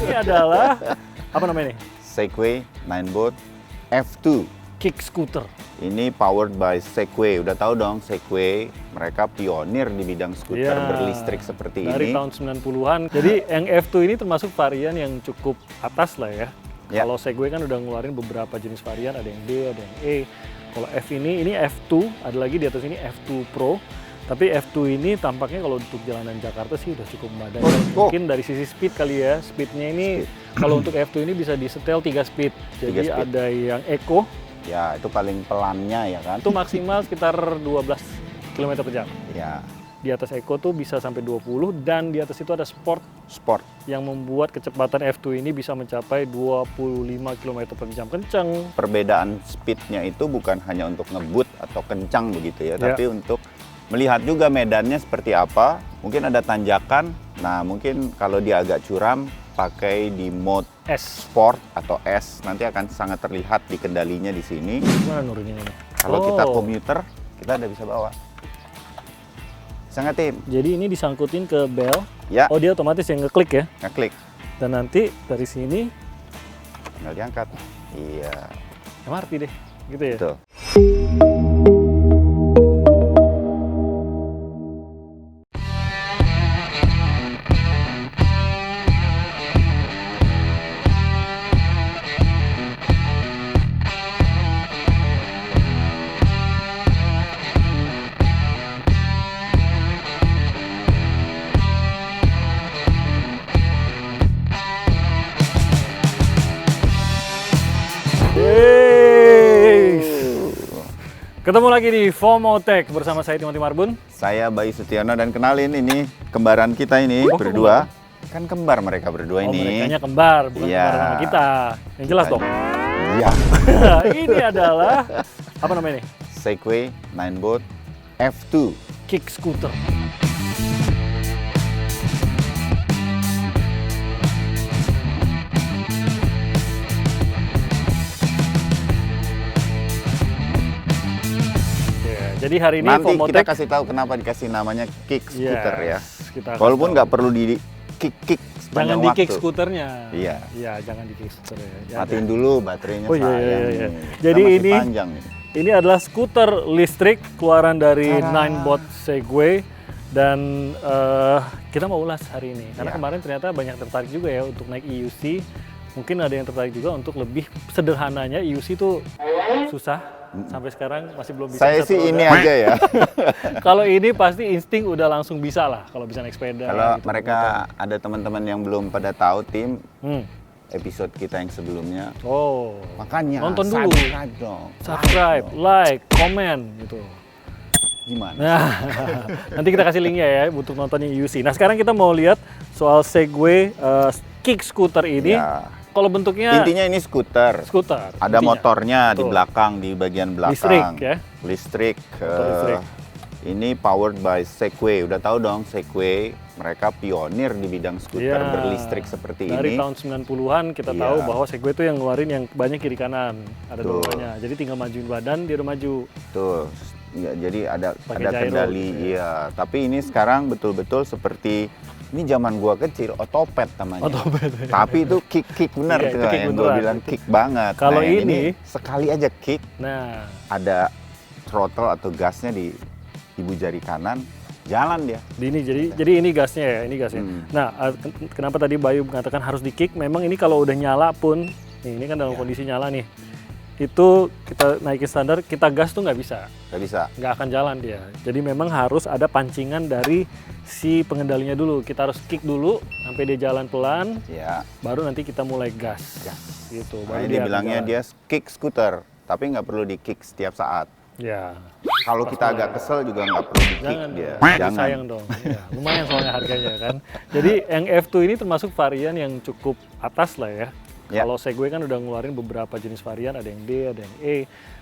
Ini adalah apa namanya nih? Segway Ninebot F2. Kick scooter. Ini powered by Segway. Udah tahu dong Segway, mereka pionir di bidang skuter Iya, berlistrik seperti dari ini. tahun 90-an. Jadi yang F2 ini termasuk varian yang cukup atas lah ya. Ya. Kalau Segway kan udah ngeluarin beberapa jenis varian, ada yang D, ada yang E. Kalau F ini F2, ada lagi di atas ini F2 Pro. Tapi F2 ini tampaknya kalau untuk jalanan Jakarta sih udah cukup memadai. Mungkin dari sisi speed kali ya. Speednya ini kalau untuk F2 ini bisa disetel 3 speed. Jadi 3 speed. ada yang Eco, Ya, itu paling pelannya ya kan? itu maksimal sekitar 12 km per jam. Ya, Di atas Eco tuh bisa sampai 20 dan di atas itu ada Sport sport. yang membuat kecepatan F2 ini bisa mencapai 25 km per jam. Kencang. Perbedaan speednya itu bukan hanya untuk ngebut atau kencang begitu ya, Ya. tapi untuk melihat juga medannya seperti apa. Mungkin ada tanjakan, nah mungkin kalau dia agak curam, pakai di mode S. Sport atau S, nanti akan sangat terlihat di kendalinya di sini. Gimana nuruninnya ini? Kalau kita komuter, kita udah bisa bawa. Sangat tim. Jadi ini disangkutin ke bel. Ya, Oh, dia otomatis yang ngeklik ya. ngeklik, Dan nanti dari sini tinggal diangkat. Iya, MRT deh. Gitu ya. betul. Yeay. Ketemu lagi di FOMO Tech bersama saya Timothy Marbun. Saya Bayu Sutiono dan kenalin ini kembaran kita ini Oh, berdua. Kan kembar mereka berdua Oh, ini. merekanya kembar, bukan Iya. kembar sama kita. Yang jelas dong. Iya. Ini adalah apa namanya nih? Segway Ninebot F2. Kick scooter. Ya, jadi hari ini Nanti FOMO kita Tech kasih tahu kenapa dikasih namanya kick scooter ya. kita Walaupun kasih nggak tahu. perlu di kick Jangan sepanjang di waktu. kick scooternya. Iya. Iya, jangan di kick scooter ya. Matiin dulu baterainya Oh, iya, sayang. iya, iya. nih. Kita Jadi masih ini- panjang nih. Ini adalah skuter listrik keluaran dari Tada. Ninebot Segway dan kita mau ulas hari ini karena Ya. kemarin ternyata banyak tertarik juga ya untuk naik EUC. Mungkin ada yang tertarik juga untuk lebih sederhananya. EUC itu susah sampai sekarang masih belum bisa. Saya satu sih roda. ini aja ya. Kalau ini pasti insting udah langsung bisa lah kalau bisa naik sepeda. Kalau gitu, mereka ada teman-teman yang belum pada tahu tim Hmm. episode kita yang sebelumnya, Oh, makanya nonton dulu. subscribe dong. Subscribe, like, komen gitu. Gimana? Nah, nanti kita kasih linknya ya untuk nontonnya EUC. Nah, sekarang kita mau lihat soal Segway kick scooter ini. Ya. Kalau bentuknya Intinya ini skuter. skuter. Ada intinya. motornya di Betul. belakang, di bagian belakang. Listrik ya? Listrik. Motor listrik. Ini powered by Segway. Udah tahu dong Segway, mereka pionir di bidang skuter Iya. berlistrik seperti Dari ini. tahun 90-an kita Iya. tahu bahwa Segway itu yang ngeluarin yang banyak kiri kanan. Ada Betul. dua-duanya. Jadi tinggal majuin badan, dia udah maju. Tuh, ya, jadi ada Pakai gyro kendali. gitu Iya. Tapi ini sekarang betul-betul seperti ini zaman gua kecil, otopet namanya. Otopet. Tapi itu kick bener Iya, tuh itu kick yang gua beneran. bilang kick banget. Kalau Nah, yang ini- sekali aja kick, Nah, ada throttle atau gasnya di ibu jari kanan, jalan dia. jadi ini gasnya ya, ini gasnya. Hmm. Nah, kenapa tadi Bayu mengatakan harus di kick? Memang ini kalau udah nyala pun, nih ini kan dalam Iya. kondisi nyala nih. Itu kita naikin standar, kita gas tuh nggak bisa. Nggak bisa. Nggak akan jalan dia. Jadi memang harus ada pancingan dari si pengendalinya dulu. Kita harus kick dulu sampai dia jalan pelan, Ya. baru nanti kita mulai gas. Gas. Gitu. Makanya dia dia akan bilangnya jalan. dia kick scooter, tapi nggak perlu di kick setiap saat. Ya. Kalau kita agak kesel juga nggak perlu di kick Jangan dia. dong. Jangan. Sayang dong. Ya, lumayan soalnya harganya kan. Jadi yang F2 ini termasuk varian yang cukup atas lah ya. Ya. Kalau Segway kan udah ngeluarin beberapa jenis varian, ada yang D, ada yang E.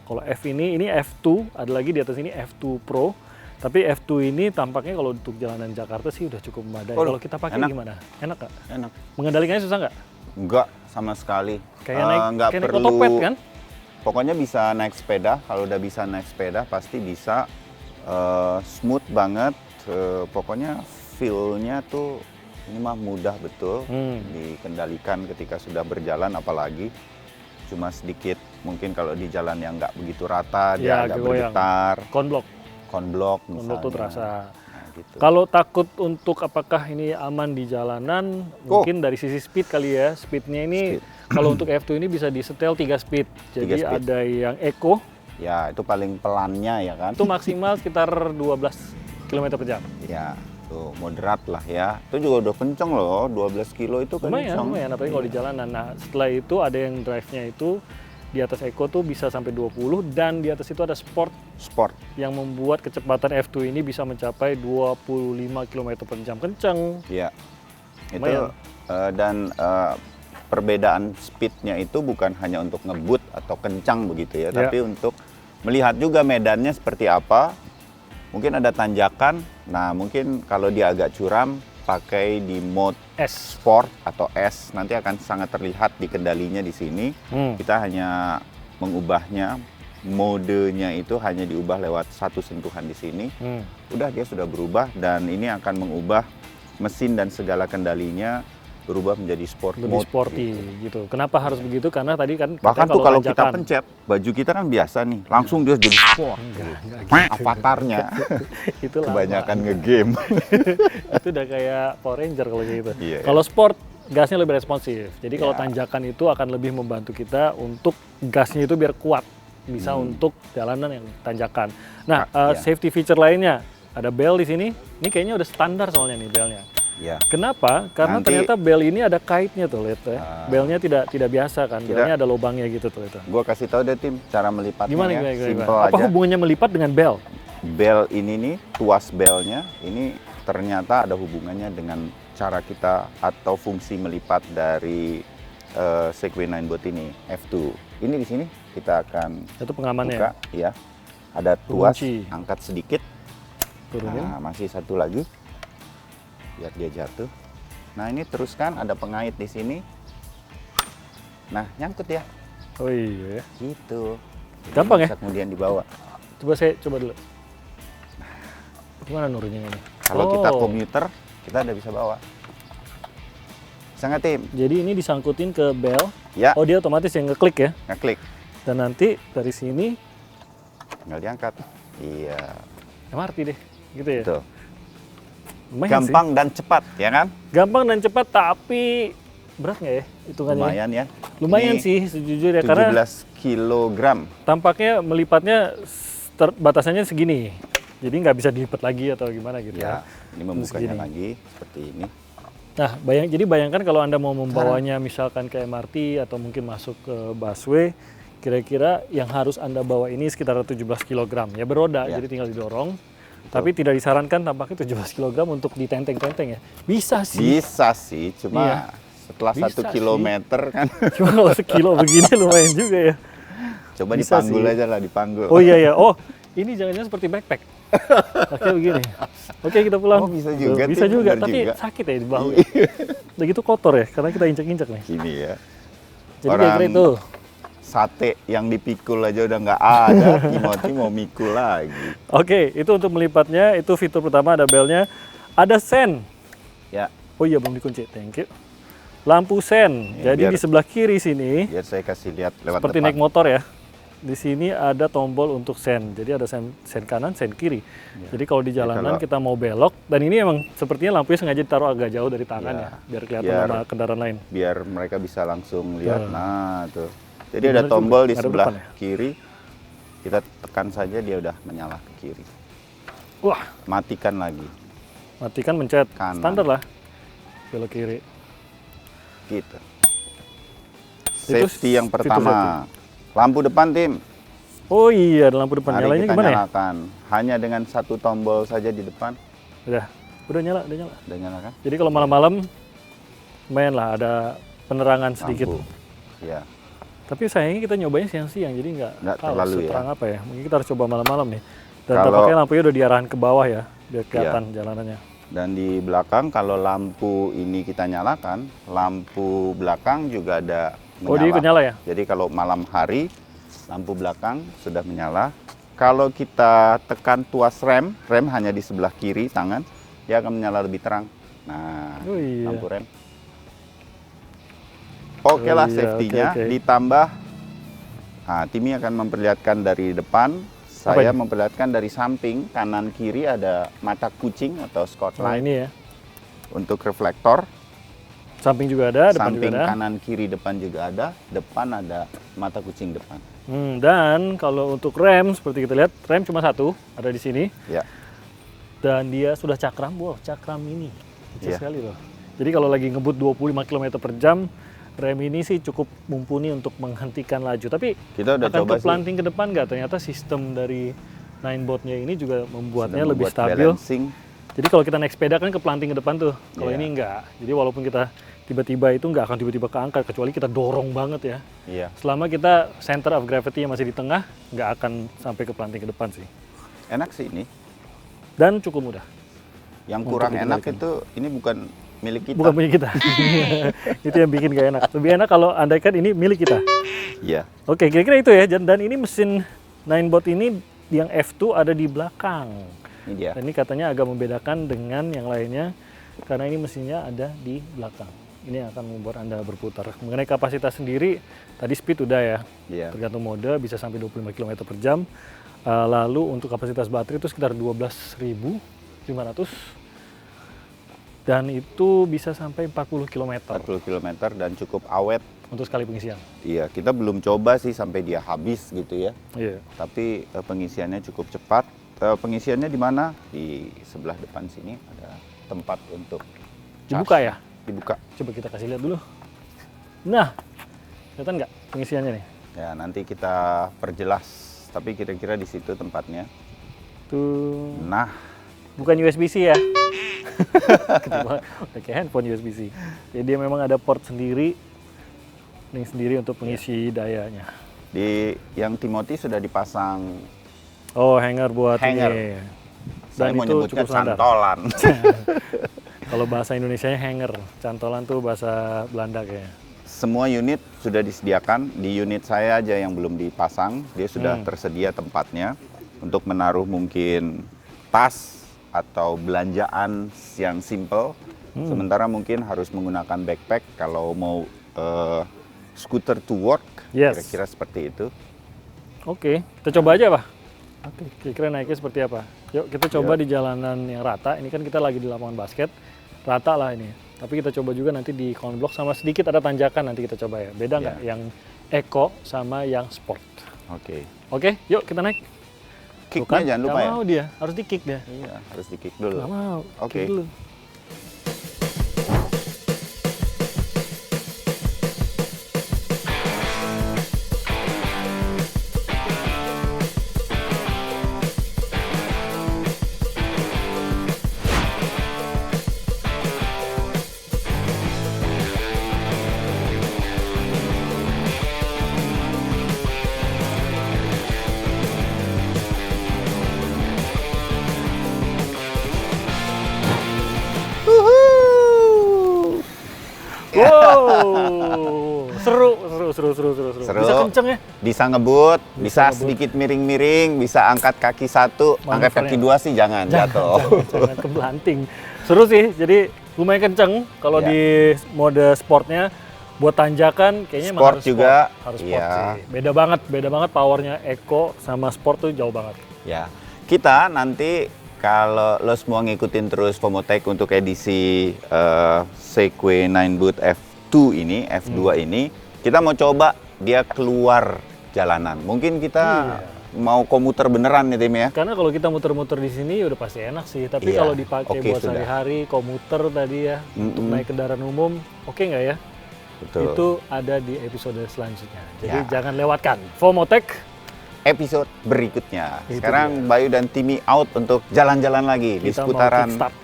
Kalau F ini F2, ada lagi di atas ini F2 Pro. Tapi F2 ini tampaknya kalau untuk jalanan Jakarta sih udah cukup memadai. Waduh, Kalau kita pakai enak. gimana? Enak nggak? Enak. Mengendalikannya susah nggak? Enggak sama sekali. Kayak Nggak naik perlu. otopet kan? Pokoknya bisa naik sepeda. Kalau udah bisa naik sepeda pasti bisa smooth banget. Pokoknya feel-nya tuh Ini mah mudah betul dikendalikan ketika sudah berjalan, apalagi cuma sedikit mungkin kalau di jalan yang nggak begitu rata dia agak bergetar. Konblok misalnya. Tuh terasa. Nah, gitu. Kalau takut untuk apakah ini aman di jalanan, mungkin dari sisi speed kali ya. Speednya ini kalau untuk F2 ini bisa disetel 3 speed. Jadi ada yang eco. Ya, itu paling pelannya ya kan. Itu maksimal sekitar 12 km per jam. Ya, tuh moderat lah ya. Itu juga udah kenceng loh, 12 kilo itu kenceng. Lumayan, apalagi kalau di jalanan. Nah, setelah itu ada yang drive-nya itu di atas eco tuh bisa sampai 20 dan di atas itu ada sport yang membuat kecepatan F2 ini bisa mencapai 25 km per jam. Kenceng. Iya. Itu dan perbedaan speednya itu bukan hanya untuk ngebut atau kencang begitu ya, tapi untuk melihat juga medannya seperti apa. Mungkin ada tanjakan, nah mungkin kalau dia agak curam pakai di mode Sport atau S, nanti akan sangat terlihat di kendalinya di sini. Kita hanya mengubahnya, modenya itu hanya diubah lewat satu sentuhan di sini. Udah dia sudah berubah dan ini akan mengubah mesin dan segala kendalinya berubah menjadi sport lebih mode sporty gitu. Kenapa harus begitu? Karena tadi kan bahkan tuh kalau kita pencet baju kita kan biasa nih, langsung dia jadi sport. Avatarnya itu kebanyakan ngegame. Itu udah kayak Power Ranger kalau gitu. Iya, kalau sport gasnya lebih responsif. Jadi kalau tanjakan itu akan lebih membantu kita untuk gasnya itu biar kuat, bisa untuk jalanan yang tanjakan. Nah, safety feature lainnya ada bel di sini. Ini kayaknya udah standar soalnya nih belnya. Ya. Kenapa? Karena ternyata bel ini ada kaitnya tuh, lihat ya. Belnya tidak biasa kan, belnya ada lubangnya gitu tuh itu. Gua kasih tahu deh Tim, cara melipatnya. Gimana? Simple Apa aja. hubungannya melipat dengan bel? Bel ini nih, tuas belnya ini ternyata ada hubungannya dengan cara kita atau fungsi melipat dari Segway 9Bot ini, F2. Ini di sini kita akan itu pengamannya. Buka, ya. Ada tuas, kunci. Angkat sedikit. Turunin. Nah, masih satu lagi. Biar dia jatuh. Nah, ini teruskan ada pengait di sini. Nah, nyangkut ya. Oh iya ya. Gitu. Gampang ya? Bisa kemudian dibawa. Coba dulu. Gimana nurunin ini? Kalau kita komuter, kita udah bisa bawa. Bisa nggak, Tim? Jadi ini disangkutin ke bel. Ya. Oh, dia otomatis yang ngeklik ya? Ngeklik. Dan nanti dari sini Tinggal diangkat. Iya. MRT deh, gitu ya? Betul. Lumayan Gampang dan cepat, ya kan? Gampang dan cepat, tapi berat nggak ya hitungannya? Lumayan ya. Lumayan ini sih sejujurnya, 17 karena kilogram. tampaknya melipatnya batasannya segini. Jadi nggak bisa dilipat lagi atau gimana gitu Ya, ini membukanya segini. lagi seperti ini. Nah, jadi bayangkan kalau Anda mau membawanya misalkan ke MRT atau mungkin masuk ke busway, kira-kira yang harus Anda bawa ini sekitar 17 kg. Ya beroda, jadi tinggal didorong. Tapi tidak disarankan tampaknya 17 kg untuk ditenteng-tenteng ya. Bisa sih. Bisa sih, cuma setelah Bisa 1 kilometer kan. Cuma kalau sekilo begini lumayan juga ya. Coba Bisa dipanggul sih. aja lah, dipanggul. Oh iya ya. Oh, ini jangan-jangan seperti backpack. Oke begini. Oke, kita pulang. Oh, bisa juga, Bisa Tim, juga, bener tapi juga. sakit ya di bahu. Ya. Udah gitu kotor ya, karena kita injek-injek nih. Gini ya. Jadi kira-kira itu. Sate yang dipikul aja udah nggak ada, Timothy mau mikul lagi. Oke, itu untuk melipatnya, itu fitur pertama ada belnya. Ada sen. Ya, Oh iya, belum dikunci. Thank you. Lampu sen. Ya, Jadi biar- di sebelah kiri sini, biar saya kasih lihat lewat seperti depan. naik motor ya. Di sini ada tombol untuk sen. Jadi ada sen kanan, sen kiri. Jadi kalau di jalanan kalau- kita mau belok, dan ini emang sepertinya lampunya sengaja ditaruh agak jauh dari tangan Ya, ya, biar kelihatan biar- sama kendaraan lain. Biar mereka bisa langsung lihat. Tuh. Nah, tuh. Jadi Bener ada tombol juga. di Ada sebelah depan ya? kiri. Kita tekan saja dia udah menyala ke kiri. Wah, Matikan lagi. matikan mencet. Kanan. Standar lah. Belok kiri. Gitu. Itu Safety yang fitur pertama. Lampu depan, Tim. Oh iya, ada lampu depan. Mari Nyalanya kita gimana ya? nyalakan. Hanya dengan satu tombol saja di depan. Udah nyala, udah nyala. Udah nyala kan? Jadi kalau malam-malam, lumayan lah ada penerangan sedikit. Lampu. Ya. Tapi sayangnya kita nyobanya siang-siang, jadi Nggak nggak tahu terlalu ya. seterang apa ya. Mungkin kita harus coba malam-malam nih. Dan Kalau- tampaknya lampunya udah diarahan ke bawah ya, biar kelihatan jalanannya. Dan di belakang kalau lampu ini kita nyalakan, lampu belakang juga ada menyala. Oh, dia ikut nyala ya? Jadi kalau malam hari, lampu belakang sudah menyala. Kalau kita tekan tuas rem hanya di sebelah kiri tangan, dia akan menyala lebih terang. Nah, Oh iya. lampu rem. Oke lah, Oh iya, safety-nya. oke. Ditambah, nah, Timmy akan memperlihatkan dari depan, saya ini? memperlihatkan dari samping, kanan kiri ada mata kucing atau Nah spotlight ini ya. untuk reflektor. Samping juga ada, depan Samping juga ada. kanan kiri depan juga ada, depan ada mata kucing depan. Dan kalau untuk rem seperti kita lihat, rem cuma satu, ada di sini. Ya. Dan dia sudah cakram, wow, cakram mini. Kecil Iya. sekali loh. Jadi kalau lagi ngebut 25 km per jam, rem ini sih cukup mumpuni untuk menghentikan laju. Tapi Kita udah akan coba ke planting ke depan nggak? Ternyata sistem dari Ninebot-nya ini juga membuatnya sudah lebih membuat stabil. balancing. Jadi kalau kita naik sepeda kan ke planting ke depan tuh. Kalau Iya. ini enggak. Jadi walaupun kita tiba-tiba itu nggak akan tiba-tiba keangkat, kecuali kita dorong banget ya. Iya. Selama kita center of gravity-nya masih di tengah, nggak akan sampai ke planting ke depan sih. Enak sih ini. Dan cukup mudah. Yang Untuk kurang enak dikendalikan. itu ini bukan milik kita. Bukan punya kita. Itu yang bikin gak enak. Lebih enak kalau andaikan ini milik kita. Iya. Oke, kira-kira itu ya. Dan ini mesin Ninebot ini yang F2 ada di belakang. Ini dia. Dan ini katanya agak membedakan dengan yang lainnya karena ini mesinnya ada di belakang. Ini yang akan membuat Anda berputar. Mengenai kapasitas sendiri, tadi speed udah ya. Iya. Tergantung mode bisa sampai 25 km per jam. Lalu untuk kapasitas baterai itu sekitar 12.500 dan itu bisa sampai 40 km 40 km dan cukup awet. untuk sekali pengisian. Iya, kita belum coba sih sampai dia habis gitu ya. Iya. Tapi pengisiannya cukup cepat. Pengisiannya di mana? Di sebelah depan sini ada tempat untuk charge. Dibuka ya? Dibuka. Coba kita kasih lihat dulu. Nah, kelihatan nggak pengisiannya nih? Ya, nanti kita perjelas. Tapi kira-kira di situ tempatnya. Tuh, Nah, bukan USB-C ya? Ketiba, udah kayak handphone USB-C. Jadi dia memang ada port sendiri, link sendiri untuk pengisi dayanya. di yang Timothy sudah dipasang. Oh, hanger buat Hanger. ini. Saya Dan mau itu nyebutnya cukup standar. cantolan. Kalau bahasa Indonesianya hanger, cantolan tuh bahasa Belanda kayaknya. Semua unit sudah disediakan. Di unit saya aja yang belum dipasang. Dia sudah tersedia tempatnya untuk menaruh mungkin tas atau belanjaan yang simple. Sementara mungkin harus menggunakan backpack kalau mau scooter to work. Yes. Kira-kira seperti itu. Oke, kita coba aja, Pak. Oke, kira-kira naiknya seperti apa? Yuk, kita coba di jalanan yang rata. Ini kan kita lagi di lapangan basket. Rata lah ini. Tapi kita coba juga nanti di Conblock sama sedikit ada tanjakan nanti kita coba ya. Beda nggak yang eco sama yang sport? Oke. Oke, yuk kita naik. Tuh Kicknya kan, jangan lupa nggak ya. mau dia, harus di kick dia. Iya, harus di kick dulu. Nggak mau, Oke. kick dulu. Wow, seru. Seru. Bisa kenceng ya? Bisa ngebut, bisa ngebut. sedikit miring-miring, bisa angkat kaki satu, angkat kaki dua sih jangan jatuh. Jangan kebelanting. Seru sih, jadi lumayan kenceng kalau Ya. di mode sportnya. Buat tanjakan kayaknya emang Sport harus juga, harus sport iya. sih. Beda banget powernya Eco sama sport tuh jauh banget. Ya, kita nanti kalau lo semua ngikutin terus Vomotech untuk edisi Segway Ninebot F2 ini, F2 ini, kita mau coba dia keluar jalanan. Mungkin kita mau komuter beneran nih Tim ya. Karena kalau kita muter-muter di sini udah pasti enak sih. Tapi Iya, kalau dipakai oke, buat sudah. sehari-hari, komuter tadi ya, untuk naik kendaraan umum, oke nggak ya? Betul. Itu ada di episode selanjutnya. Jadi Ya. jangan lewatkan. Vomotech. Episode berikutnya. Itu Sekarang Bayu dan Timmy out untuk jalan-jalan lagi di Kita mau seputaran kickstart.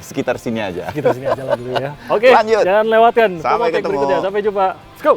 sekitar sini aja. Kita sini aja lah dulu ya. Oke, Lanjut. jangan lewatkan Sampai Vomotech ketemu. berikutnya. Sampai jumpa. Let's go.